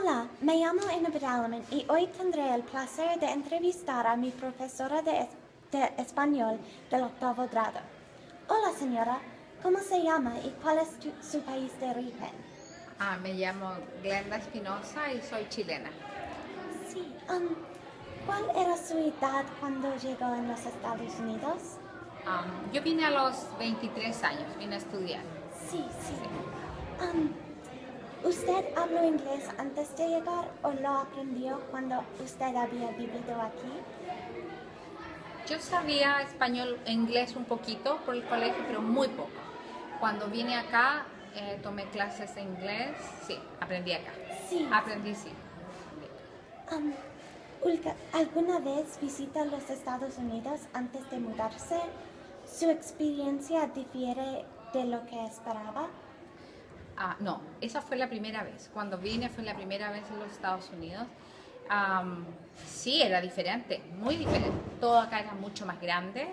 Hola, me llamo Ina Bidalaman y hoy tendré el placer de entrevistar a mi profesora de español del octavo grado. Hola señora, ¿cómo se llama y cuál es su país de origen? Me llamo Glenda Espinosa y soy chilena. Sí, ¿cuál era su edad cuando llegó en los Estados Unidos? Yo vine a los 23 años, vine a estudiar. Sí, sí. Sí. ¿Usted habló inglés antes de llegar o lo aprendió cuando usted había vivido aquí? Yo sabía español e inglés un poquito por el colegio, pero muy poco. Cuando vine acá, tomé clases de inglés, sí, aprendí acá. Sí. Aprendí, sí. ¿Alguna vez visita los Estados Unidos antes de mudarse? ¿Su experiencia difiere de lo que esperaba? No, esa fue la primera vez. Cuando vine fue la primera vez en los Estados Unidos. Sí, era diferente, muy diferente. Todo acá era mucho más grande.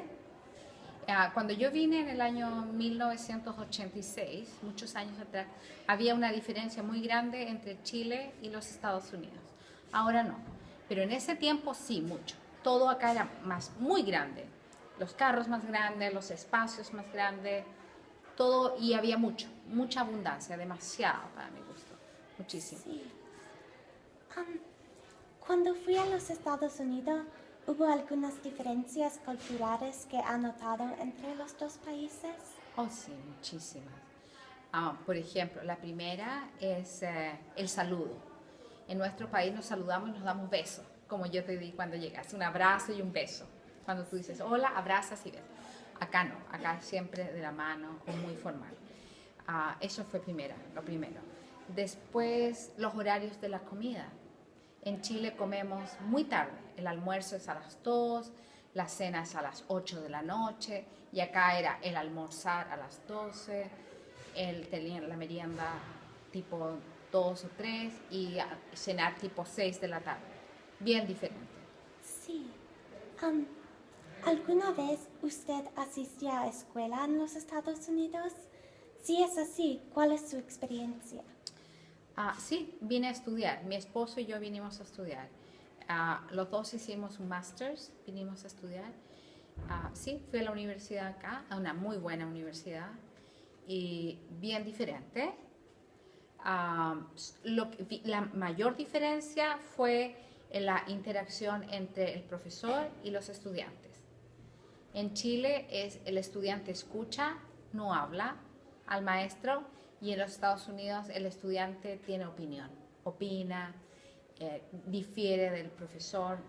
Cuando yo vine en el año 1986, muchos años atrás, había una diferencia muy grande entre Chile y los Estados Unidos. Ahora no, pero en ese tiempo sí, mucho. Todo acá era muy grande. Los carros más grandes, los espacios más grandes, todo, y había mucha abundancia, demasiado para mi gusto, muchísimo. Sí. Cuando fui a los Estados Unidos, ¿hubo algunas diferencias culturales que ha notado entre los dos países? Oh, sí, muchísimas. Por ejemplo, la primera es el saludo. En nuestro país nos saludamos y nos damos besos, como yo te di cuando llegas, un abrazo y un beso. Cuando tú dices hola, abrazas y besas. Acá no, acá es siempre de la mano o muy formal. Eso fue lo primero. Después, los horarios de la comida. En Chile comemos muy tarde, el almuerzo es a las 2, la cena es a las 8 de la noche, y acá era el almorzar a las 12, la merienda tipo 2 o 3 y cenar tipo 6 de la tarde. Bien diferente. Sí. ¿Alguna vez usted asistió a escuela en los Estados Unidos? Si es así, ¿cuál es su experiencia? Sí, vine a estudiar. Mi esposo y yo vinimos a estudiar. Los dos hicimos un master's, vinimos a estudiar. Sí, fui a la universidad acá, a una muy buena universidad y bien diferente. La mayor diferencia fue en la interacción entre el profesor y los estudiantes. En Chile el estudiante escucha, no habla al maestro, y en los Estados Unidos el estudiante tiene opinión, opina, difiere del profesor,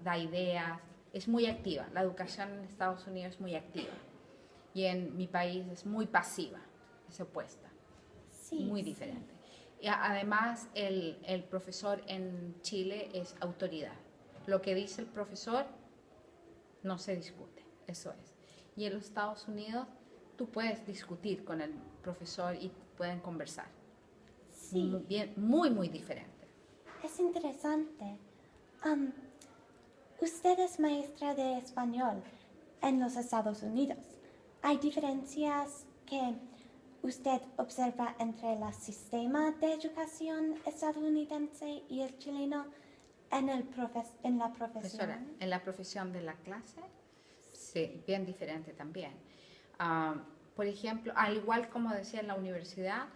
da ideas, es muy activa. La educación en Estados Unidos es muy activa y en mi país es muy pasiva, es opuesta, Sí, muy sí. diferente. Y además el profesor en Chile es autoridad. Lo que dice el profesor no se discute, eso es. Y en los Estados Unidos tú puedes discutir con el profesor y pueden conversar. Sí. Muy diferente. Es interesante. Usted es maestra de español en los Estados Unidos. ¿Hay diferencias que usted observa entre el sistema de educación estadounidense y el chileno en la Profesora, profesión? en la profesión de la clase, sí, bien diferente también. Por ejemplo, al igual como decía en la universidad,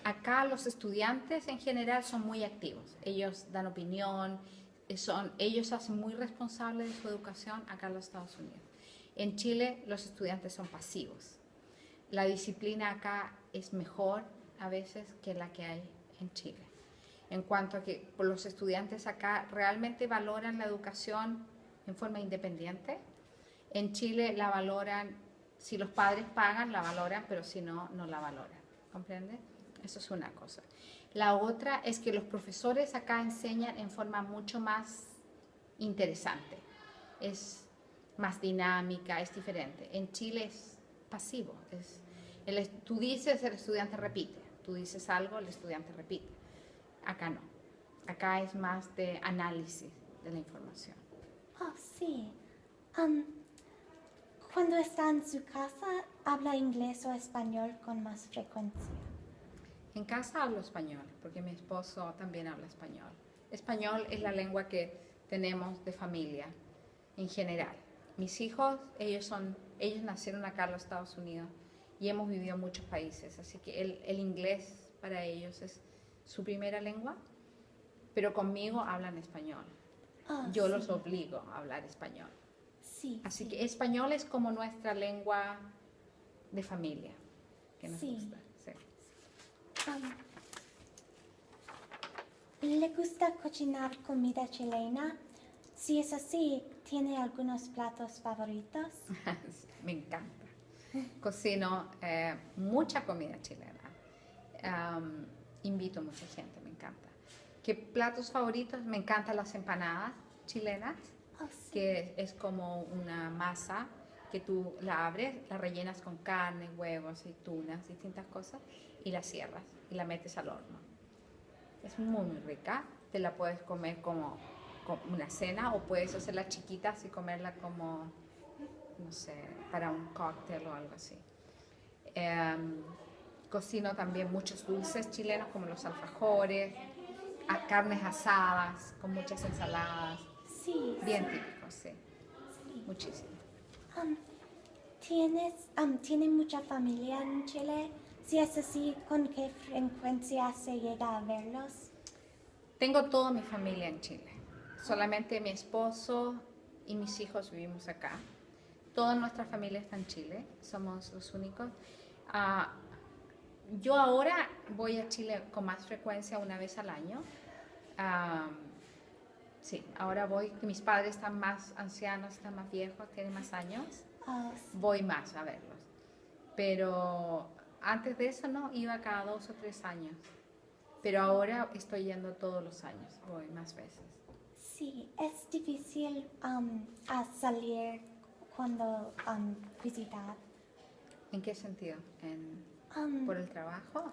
acá los estudiantes en general son muy activos. Ellos dan opinión, ellos hacen muy responsables de su educación acá en los Estados Unidos. En Chile los estudiantes son pasivos. La disciplina acá es mejor a veces que la que hay en Chile. En cuanto a que los estudiantes acá realmente valoran la educación en forma independiente. En Chile la valoran, si los padres pagan, la valoran, pero si no, no la valoran. ¿Comprende? Eso es una cosa. La otra es que los profesores acá enseñan en forma mucho más interesante. Es más dinámica, es diferente. En Chile es pasivo. Tú dices, el estudiante repite. Tú dices algo, el estudiante repite. Acá no. Acá es más de análisis de la información. Oh, sí. Cuando está en su casa, ¿habla inglés o español con más frecuencia? En casa hablo español, porque mi esposo también habla español. Español es la lengua que tenemos de familia en general. Mis hijos, ellos nacieron acá en los Estados Unidos y hemos vivido en muchos países, así que el inglés para ellos es su primera lengua, pero conmigo hablan español. Yo los obligo a hablar español. Sí. Así que español es como nuestra lengua de familia, que nos gusta. Sí. ¿Le gusta cocinar comida chilena? Si es así, ¿tiene algunos platos favoritos? Me encanta. Cocino mucha comida chilena. Invito a mucha gente, me encanta. ¿Qué platos favoritos? Me encantan las empanadas chilenas, que es como una masa que tú la abres, la rellenas con carne, huevos, aceitunas, distintas cosas, y la cierras y la metes al horno. Es muy, muy rica. Te la puedes comer como una cena o puedes hacerla chiquitas y comerla como, no sé, para un cóctel o algo así. Cocino también muchos dulces chilenos como los alfajores, carnes asadas con muchas ensaladas. Sí. Bien típicos, sí. Muchísimo. ¿Tiene mucha familia en Chile? Si es así, ¿con qué frecuencia se llega a verlos? Tengo toda mi familia en Chile. Solamente mi esposo y mis hijos vivimos acá. Toda nuestra familia está en Chile. Somos los únicos. Yo ahora voy a Chile con más frecuencia, una vez al año. Sí, ahora voy. Mis padres están más ancianos, están más viejos, tienen más años. Voy más a verlos. Pero antes de eso no, iba cada 2 o 3 años. Pero ahora estoy yendo todos los años, voy más veces. Sí, es difícil a salir cuando visitar. ¿En qué sentido? ¿Por el trabajo?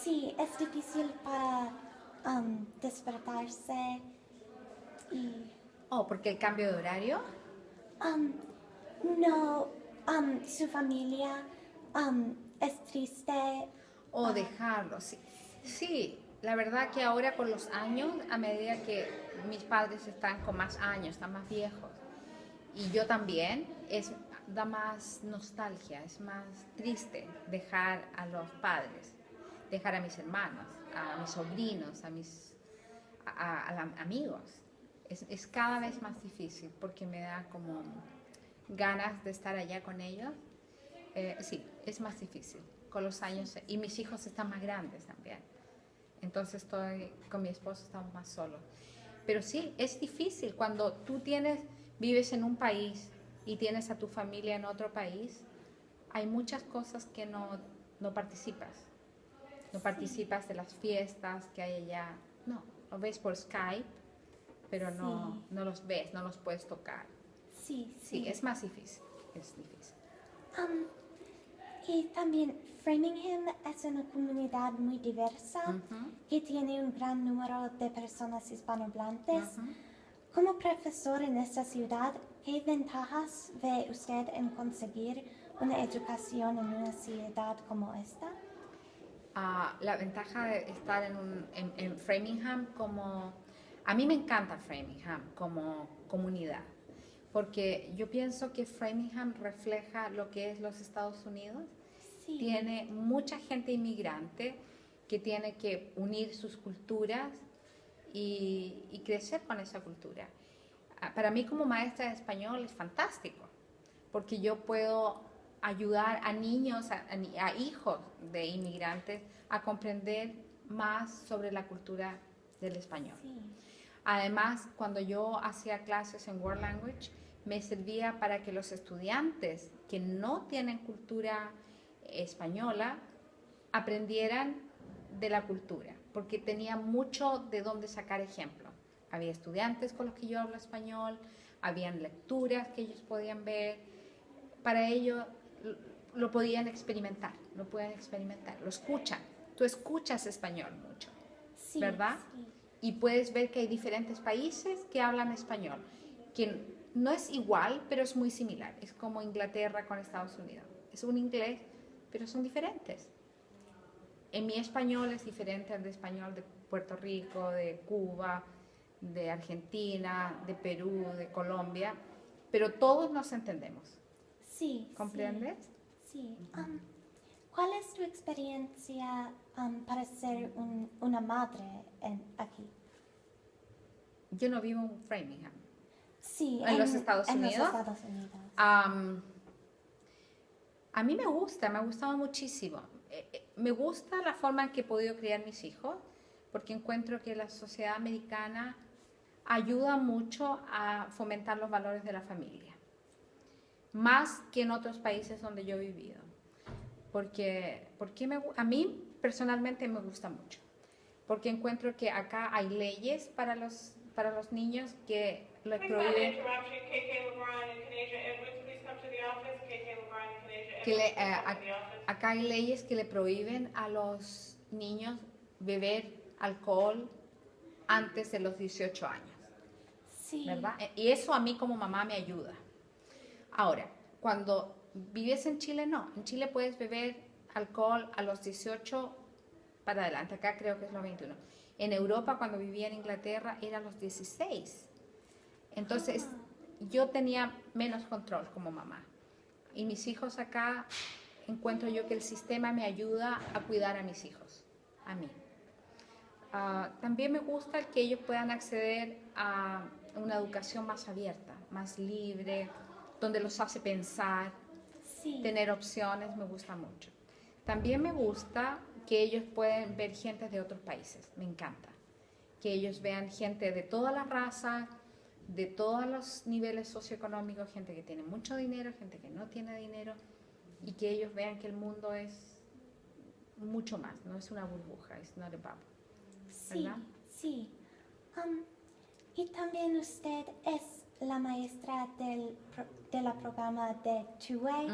Sí, es difícil para despertarse y... ¿Porque el cambio de horario? No, su familia es triste. Dejarlo, sí. Sí, la verdad que ahora con los años, a medida que mis padres están con más años, están más viejos, y yo también, da más nostalgia, es más triste dejar a los padres, dejar a mis hermanos, a mis sobrinos, a mis amigos. Es cada vez más difícil porque me da como ganas de estar allá con ellos. Sí, es más difícil con los años y mis hijos están más grandes también. Entonces estoy con mi esposo, estamos más solos. Pero sí, es difícil cuando tú vives en un país y tienes a tu familia en otro país. Hay muchas cosas que no participas. No participas de las fiestas que hay allá. No, lo ves por Skype, pero no los ves, no los puedes tocar. Sí, es más difícil, es difícil. Y también Framingham es una comunidad muy diversa que tiene un gran número de personas hispanohablantes. Como profesor en esta ciudad, ¿qué ventajas ve usted en conseguir una educación en una ciudad como esta? La ventaja de estar en Framingham a mí me encanta Framingham como comunidad, porque yo pienso que Framingham refleja lo que es los Estados Unidos. Sí. Tiene mucha gente inmigrante que tiene que unir sus culturas y crecer con esa cultura. Para mí como maestra de español es fantástico, porque yo puedo ayudar a niños, a hijos de inmigrantes a comprender más sobre la cultura del español. Sí. Además, cuando yo hacía clases en World Language, me servía para que los estudiantes que no tienen cultura española aprendieran de la cultura, porque tenía mucho de dónde sacar ejemplo. Había estudiantes con los que yo hablo español, habían lecturas que ellos podían ver, para ello lo podían experimentar, lo escuchan. Tú escuchas español mucho, sí, ¿verdad? Sí. Y puedes ver que hay diferentes países que hablan español, que no es igual, pero es muy similar. Es como Inglaterra con Estados Unidos. Es un inglés, pero son diferentes. en mi español es diferente al de español de Puerto Rico, de Cuba, de Argentina, de Perú, de Colombia, pero todos nos entendemos. Sí, ¿Comprendes? Sí. ¿Cuál es tu experiencia para ser una madre aquí? Yo no vivo en Framingham. Sí, ¿En los Estados en Unidos? los Estados Unidos. A mí me ha gustado muchísimo. Me gusta la forma en que he podido criar mis hijos, porque encuentro que la sociedad americana ayuda mucho a fomentar los valores de la familia, más que en otros países donde yo he vivido. Porque a mí personalmente me gusta mucho, porque encuentro que acá hay leyes para los niños que le prohíben acá hay leyes que le prohíben a los niños beber alcohol antes de los 18 años. Sí. ¿Verdad? Y eso a mí como mamá me ayuda. Ahora, cuando vives en Chile, no. En Chile puedes beber alcohol a los 18 para adelante. Acá creo que es los 21. En Europa, cuando vivía en Inglaterra, era los 16. Entonces, yo tenía menos control como mamá. Y mis hijos acá, encuentro yo que el sistema me ayuda a cuidar a mis hijos, a mí. También me gusta que ellos puedan acceder a una educación más abierta, más libre, donde los hace pensar, tener opciones, me gusta mucho. También me gusta que ellos pueden ver gente de otros países, me encanta. Que ellos vean gente de todas las razas, de todos los niveles socioeconómicos, gente que tiene mucho dinero, gente que no tiene dinero, y que ellos vean que el mundo es mucho más, no es una burbuja, es not a bubble. ¿Verdad? Sí. Y también usted es la maestra del programa de Two-Way.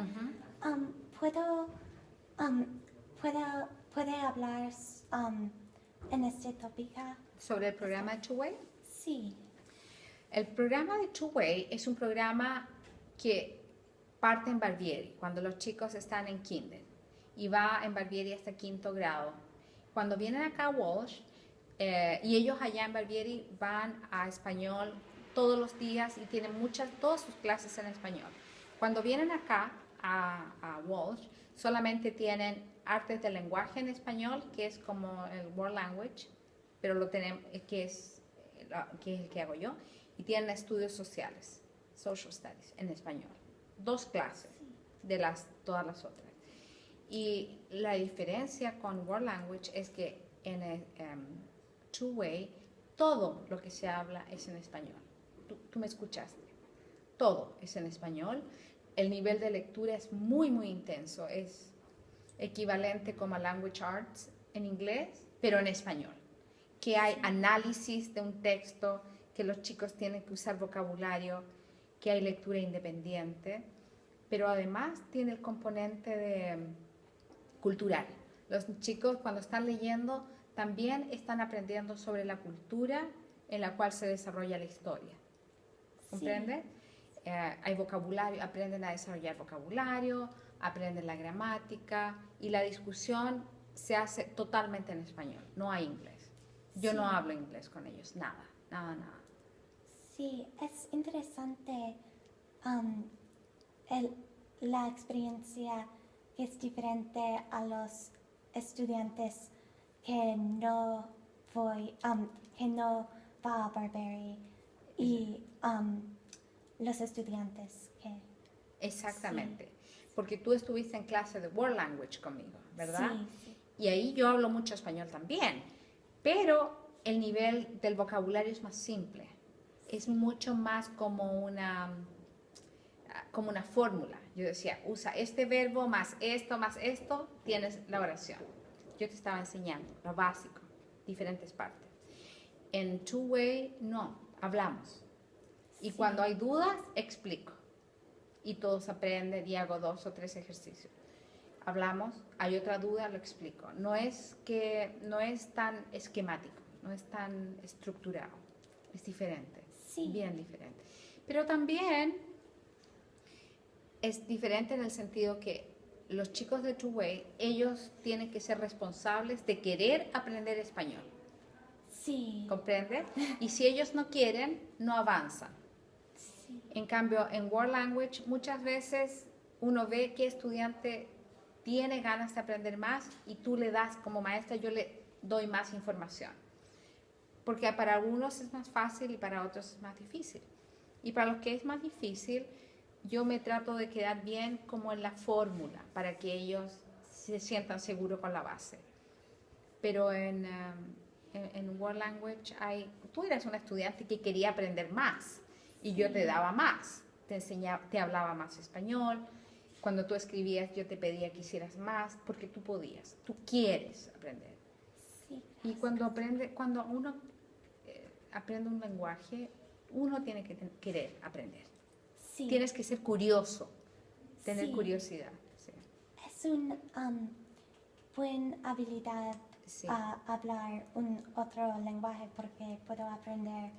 ¿Puede hablar en este tópico? ¿Sobre el programa de Two-Way? Sí. El programa de Two-Way es un programa que parte en Barbieri, cuando los chicos están en kinder, y va en Barbieri hasta 5º grado. Cuando vienen acá a Walsh, y ellos allá en Barbieri van a español todos los días y tienen todas sus clases en español. Cuando vienen acá a Walsh, solamente tienen artes del lenguaje en español, que es como el World Language, pero lo tenemos, que es el que hago yo, y tienen estudios sociales, Social Studies, en español. 2 clases de todas las otras. Y la diferencia con World Language es que en el Two-Way todo lo que se habla es en español. Tú me escuchaste. Todo es en español. El nivel de lectura es muy, muy intenso. Es equivalente como a Language Arts en inglés, pero en español. Que hay análisis de un texto, que los chicos tienen que usar vocabulario, que hay lectura independiente, pero además tiene el componente cultural. Los chicos cuando están leyendo también están aprendiendo sobre la cultura en la cual se desarrolla la historia. ¿Comprende? Sí. Hay vocabulario, aprenden a desarrollar vocabulario, aprenden la gramática y la discusión se hace totalmente en español, no hay inglés. Yo no hablo inglés con ellos, nada. Sí, es interesante la experiencia que es diferente a los estudiantes que no va a Barbieri y los estudiantes que... Exactamente, porque tú estuviste en clase de World Language conmigo, ¿verdad? Sí. Y ahí yo hablo mucho español también, pero el nivel del vocabulario es más simple, es mucho más como una fórmula. Yo decía, usa este verbo más esto, tienes la oración. Yo te estaba enseñando lo básico, diferentes partes. En Two-Way, no, hablamos. Y cuando hay dudas, explico. Y todos aprenden y hago 2 o 3 ejercicios. Hablamos, hay otra duda, lo explico. No es tan esquemático, no es tan estructurado. Es diferente, bien diferente. Pero también es diferente en el sentido que los chicos de Two Way, ellos tienen que ser responsables de querer aprender español. Sí. ¿Comprende? Y si ellos no quieren, no avanzan. Sí. En cambio, en World Language muchas veces uno ve que estudiante tiene ganas de aprender más y tú le das, como maestra, yo le doy más información. Porque para algunos es más fácil y para otros es más difícil. Y para los que es más difícil, yo me trato de quedar bien como en la fórmula para que ellos se sientan seguros con la base. Pero en World Language tú eras un estudiante que quería aprender más y yo te daba más, te hablaba más español. Cuando tú escribías yo te pedía que hicieras más porque tú podías, tú quieres aprender. Sí. Y cuando uno aprende un lenguaje, uno tiene que querer aprender. Sí. Tienes que ser curioso, tener Sí. curiosidad. Sí. Es una buena habilidad Sí. a hablar un otro lenguaje porque puedo aprender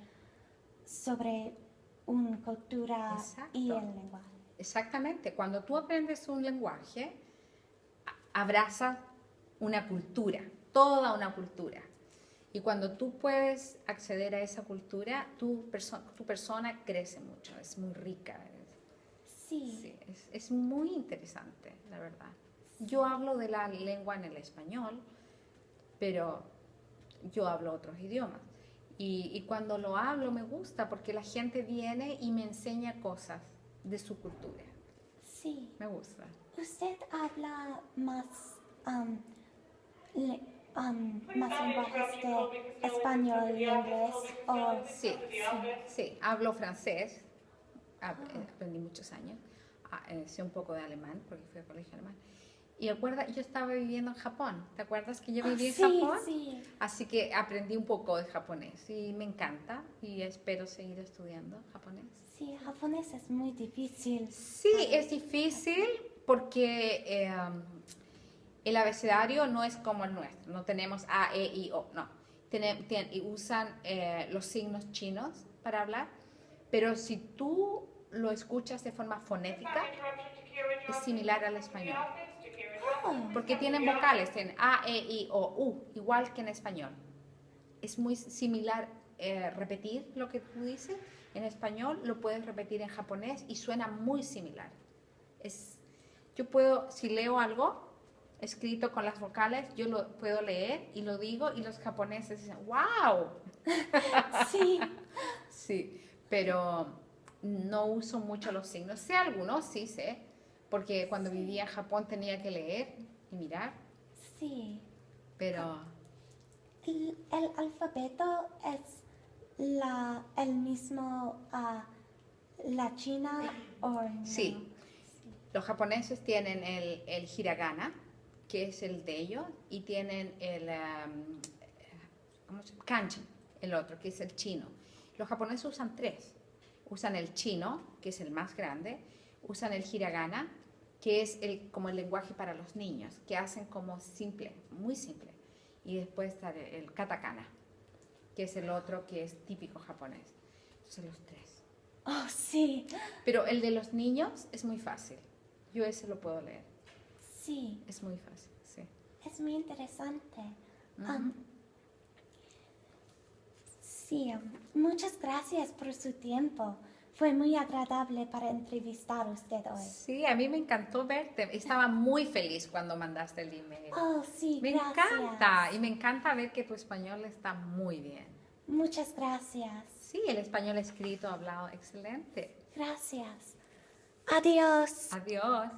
sobre una cultura Exacto. y el lenguaje. Exactamente. Cuando tú aprendes un lenguaje, abrazas una cultura, toda una cultura. Y cuando tú puedes acceder a esa cultura, tu persona crece mucho, es muy rica. Sí. Sí, es muy interesante, la verdad. Yo hablo de la lengua en el español, pero yo hablo otros idiomas. Y cuando lo hablo me gusta porque la gente viene y me enseña cosas de su cultura. Sí. Me gusta. ¿Usted habla más, más lenguajes de español y inglés? O... Sí, sí, hablo francés, aprendí muchos años, sé un poco de alemán porque fui a colegio alemán. Y recuerda, yo estaba viviendo en Japón, ¿te acuerdas que yo viví en Japón? Sí. Así que aprendí un poco de japonés y me encanta y espero seguir estudiando japonés. Sí, japonés es muy difícil. Sí, es difícil porque el abecedario no es como el nuestro, no tenemos A, E, I, O, no. Y usan los signos chinos para hablar, pero si tú lo escuchas de forma fonética, es similar al español. Porque tienen vocales, tienen A, E, I, O, U, igual que en español. Es muy similar repetir lo que tú dices. En español lo puedes repetir en japonés y suena muy similar. Yo puedo, si leo algo escrito con las vocales, yo lo puedo leer y lo digo y los japoneses dicen, ¡wow! Sí. Sí, pero no uso mucho los signos. Sé algunos, sí sé, porque cuando vivía en Japón tenía que leer y mirar. Sí. Pero El alfabeto es el mismo la China o no? sí, los japoneses tienen el hiragana, que es el de ellos, y tienen el kanji, el otro, que es el chino. Los japoneses usan tres. Usan el chino, que es el más grande, usan el hiragana, que es como el lenguaje para los niños, que hacen como simple, muy simple. Y después está el katakana, que es el otro que es típico japonés. Entonces los tres. Oh, sí. Pero el de los niños es muy fácil. Yo ese lo puedo leer. Sí. Es muy fácil, sí. Es muy interesante. Ujú. Sí, muchas gracias por su tiempo. Fue muy agradable para entrevistar a usted hoy. Sí, a mí me encantó verte. Estaba muy feliz cuando mandaste el email. Oh, sí, Me gracias. encanta y me encanta ver que tu español está muy bien. Muchas gracias. Sí, el español escrito, hablado, excelente. Gracias. Adiós. Adiós.